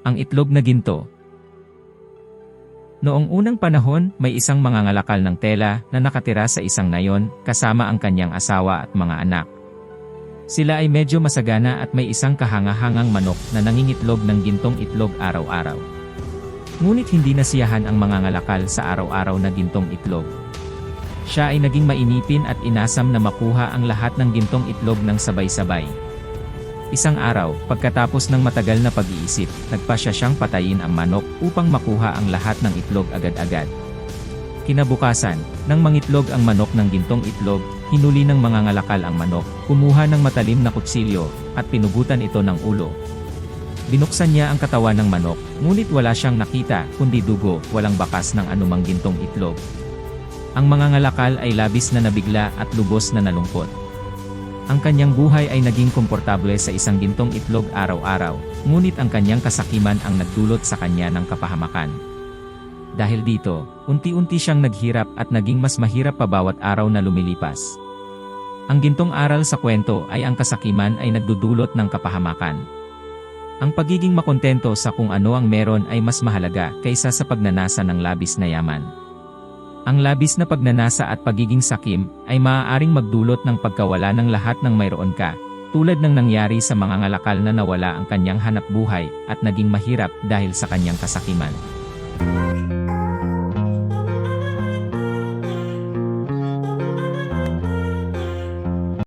Ang itlog na ginto. Noong unang panahon, may isang mangangalakal ng tela na nakatira sa isang nayon kasama ang kanyang asawa at mga anak. Sila ay medyo masagana at may isang kahangahangang manok na nangingitlog ng gintong itlog araw-araw. Ngunit hindi nasiyahan ang mangangalakal sa araw-araw na gintong itlog. Siya ay naging mainipin at inasam na makuha ang lahat ng gintong itlog ng sabay-sabay. Isang araw, pagkatapos ng matagal na pag-iisip, nagpasya siyang patayin ang manok upang makuha ang lahat ng itlog agad-agad. Kinabukasan, nang mangitlog ang manok ng gintong itlog, hinuli ng mangangalakal ang manok, kumuha ng matalim na kutsilyo, at pinugutan ito ng ulo. Binuksan niya ang katawan ng manok, ngunit wala siyang nakita, kundi dugo, walang bakas ng anumang gintong itlog. Ang mangangalakal ay labis na nabigla at lubos na nalungkot. Ang kanyang buhay ay naging komportable sa isang gintong itlog araw-araw, ngunit ang kanyang kasakiman ang nagdulot sa kanya ng kapahamakan. Dahil dito, unti-unti siyang naghirap at naging mas mahirap pa bawat araw na lumilipas. Ang gintong aral sa kwento ay ang kasakiman ay nagdudulot ng kapahamakan. Ang pagiging makontento sa kung ano ang meron ay mas mahalaga kaysa sa pagnanasa ng labis na yaman. Ang labis na pagnanasa at pagiging sakim ay maaaring magdulot ng pagkawala ng lahat ng mayroon ka, tulad ng nangyari sa mangangalakal na nawala ang kanyang hanapbuhay at naging mahirap dahil sa kanyang kasakiman.